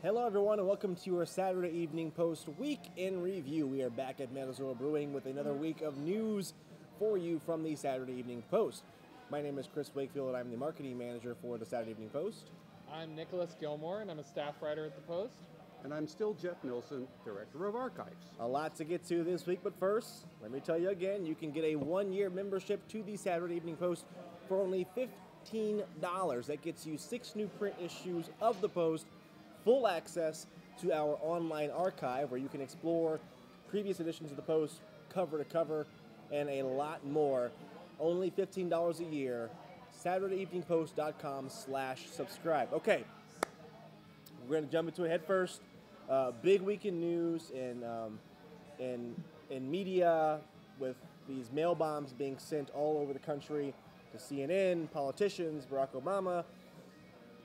Hello, everyone, and welcome to your Saturday Evening Post Week in Review. We are back at Meadowsville Brewing with another week of news for you from the Saturday Evening Post. My name is Chris Wakefield, and I'm the marketing manager for the Saturday Evening Post. I'm Nicholas Gilmore, and I'm a staff writer at the Post. And I'm still Jeff Nilsson, Director of Archives. A lot to get to this week, but first, let me tell you again, you can get a one-year membership to the Saturday Evening Post for only $15. That gets you 6 new print issues of the Post, full access to our online archive where you can explore previous editions of the Post cover to cover and a lot more. Only $15 a year. SaturdayEveningPost.com/subscribe. Okay, we're going to jump into it head first. Big week in news and in media with these mail bombs being sent all over the country to CNN, politicians, Barack Obama.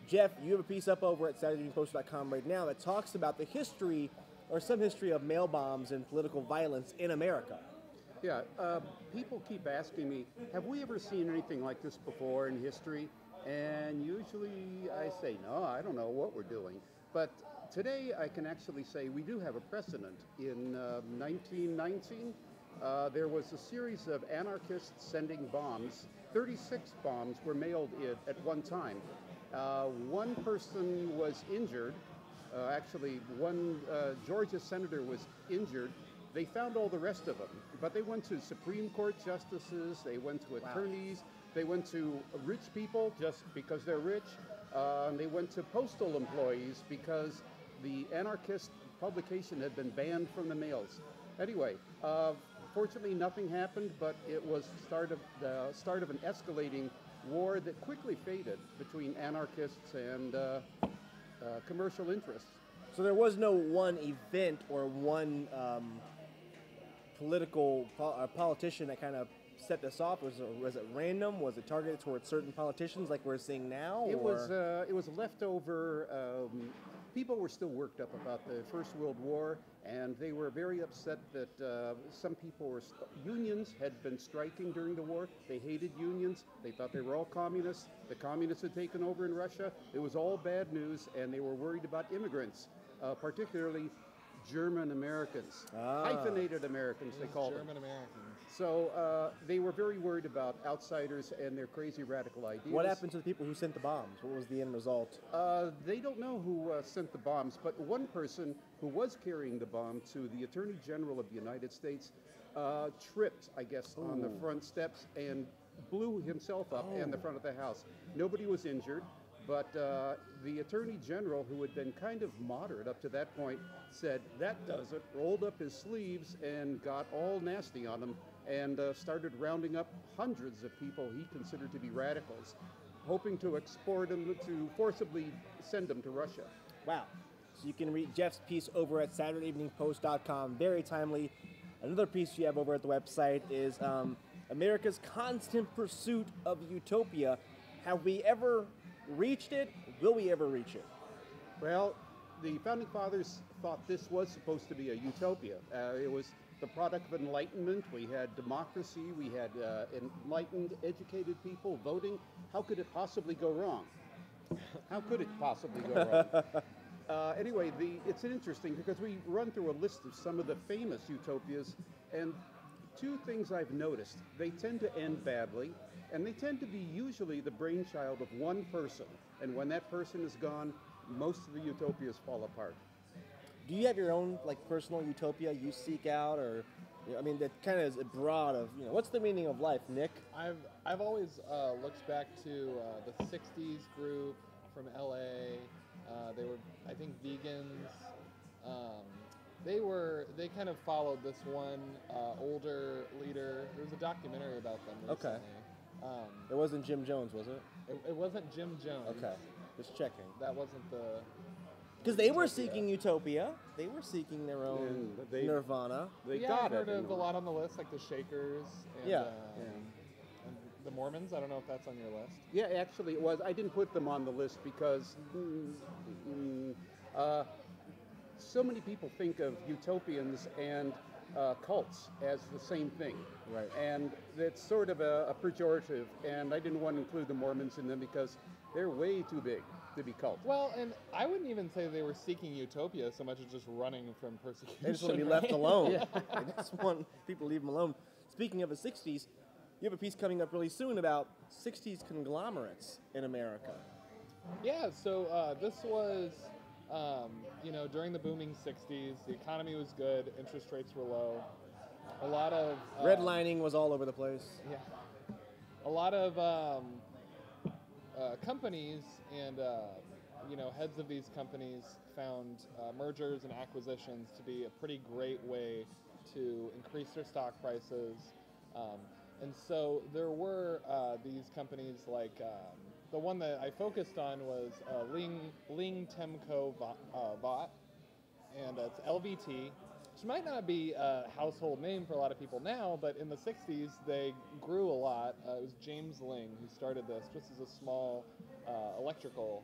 Jeff, you have a piece up over at SaturdayEveningPost.com right now that talks about the history or some history of mail bombs and political violence in America. Yeah, people keep asking me, have we ever seen anything like this before in history? And usually I say, no, I don't know what we're doing. But today I can actually say we do have a precedent. In 1919, there was a series of anarchists sending bombs. 36 bombs were mailed in at one time. One person was injured. Actually, one Georgia senator was injured. They found all the rest of them, but they went to Supreme Court justices, they went to attorneys, wow. They went to rich people just because they're rich, they went to postal employees because the anarchist publication had been banned from the mails. Anyway, fortunately nothing happened, but it was the start of an escalating war that quickly faded between anarchists and commercial interests. So there was no one event or one politician that kind of set this off? Was it random? Was it targeted towards certain politicians like we're seeing now? It was a leftover. People were still worked up about the First World War, and they were very upset that some people unions had been striking during the war. They hated unions. They thought they were all communists. The communists had taken over in Russia. It was all bad news, and they were worried about immigrants, particularly German Americans, hyphenated Americans, they called them. German Americans. So they were very worried about outsiders and their crazy radical ideas. What happened to the people who sent the bombs? What was the end result? They don't know who sent the bombs, but one person who was carrying the bomb to the Attorney General of the United States tripped, I guess, on the front steps and blew himself up in the front of the house. Nobody was injured. But the Attorney General, who had been kind of moderate up to that point, said, that does it, rolled up his sleeves and got all nasty on them and started rounding up hundreds of people he considered to be radicals, hoping to export them, to forcibly send them to Russia. Wow. So you can read Jeff's piece over at SaturdayEveningPost.com. Very timely. Another piece you have over at the website is America's constant pursuit of utopia. Have we ever reached it? Will we ever reach it? Well, the Founding Fathers thought this was supposed to be a utopia. It was the product of enlightenment. We had democracy. We had enlightened, educated people voting. How could it possibly go wrong? How could it possibly go wrong? Anyway, it's interesting because we run through a list of some of the famous utopias, and two things I've noticed. They tend to end badly, and they tend to be usually the brainchild of one person. And when that person is gone, most of the utopias fall apart. Do you have your own personal utopia you seek out, or I mean, that kind of is broad of what's the meaning of life, Nick? I've always looked back to the '60s group from LA. They were, I think, vegans. They kind of followed this one older leader. There was a documentary about them recently. Okay. It wasn't Jim Jones, was it? It wasn't Jim Jones. Okay. Just checking. That wasn't the... Because they were seeking utopia. They were seeking their own nirvana. I've heard of a lot on the list, like the Shakers and, and the Mormons. I don't know if that's on your list. Yeah, actually it was. I didn't put them on the list because so many people think of utopians and cults as the same thing. Right. And it's sort of a pejorative, and I didn't want to include the Mormons in them because they're way too big. to be cult. Well, and I wouldn't even say they were seeking utopia so much as just running from persecution. They just want to be right? left alone. They just want people to leave them alone. Speaking of the 60s, you have a piece coming up really soon about 60s conglomerates in America. Yeah, so this was, during the booming 60s, the economy was good, interest rates were low. A lot of... Redlining was all over the place. Yeah. A lot of companies and, heads of these companies found mergers and acquisitions to be a pretty great way to increase their stock prices. And so there were these companies like the one that I focused on was Ling Temco Vought, and it's LVT, which might not be a household name for a lot of people now, but in the 60s they grew a lot. It was James Ling who started this just as a small electrical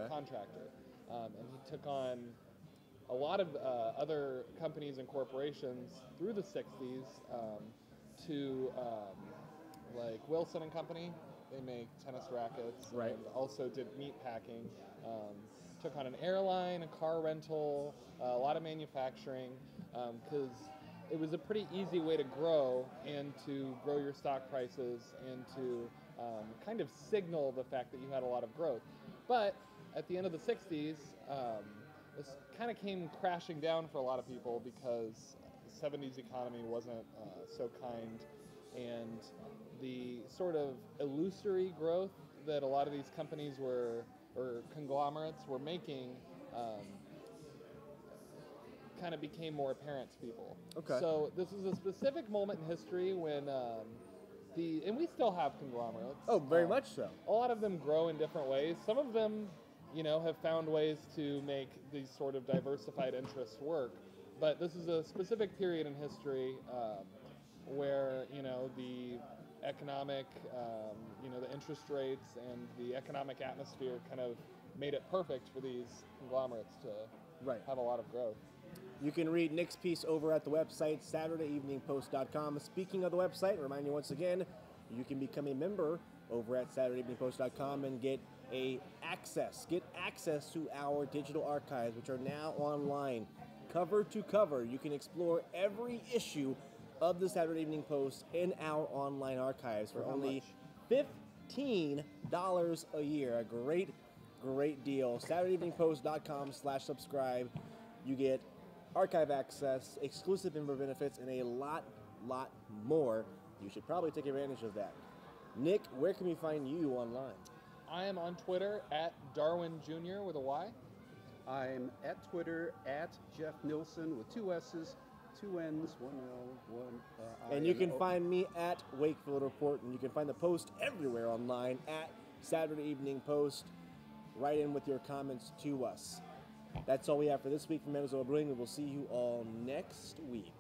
contractor, and he took on a lot of other companies and corporations through the 60s to like Wilson and Company. They make tennis rackets, Right. and also did meat packing. Took on an airline, a car rental, a lot of manufacturing, because it was a pretty easy way to grow and to grow your stock prices and to kind of signal the fact that you had a lot of growth. But at the end of the 60s, this kind of came crashing down for a lot of people because the 70s economy wasn't so kind, and the sort of illusory growth that a lot of these companies or conglomerates were making kind of became more apparent to people. Okay. So this is a specific moment in history when and we still have conglomerates. Oh, very much so. A lot of them grow in different ways. Some of them, have found ways to make these sort of diversified interests work. But this is a specific period in history where, the economic, the interest rates and the economic atmosphere kind of made it perfect for these conglomerates to have a lot of growth. You can read Nick's piece over at the website, SaturdayEveningPost.com. Speaking of the website, remind you once again, you can become a member over at SaturdayEveningPost.com and get access to our digital archives, which are now online, cover to cover. You can explore every issue of the Saturday Evening Post in our online archives for only $15 a year. A great deal. SaturdayEveningPost.com/subscribe. You get archive access, exclusive member benefits, and a lot more. You should probably take advantage of that. Nick, where can we find you online? I am on Twitter at Darwin Jr. with a Y. I'm at Twitter at Jeff Nilsson with 2 S's, 2 N's, 1 L, 1 I. And you can find me at Wakefield Report, and you can find the post everywhere online at Saturday Evening Post. Write in with your comments to us. That's all we have for this week from Minnesota Brewing. We will see you all next week.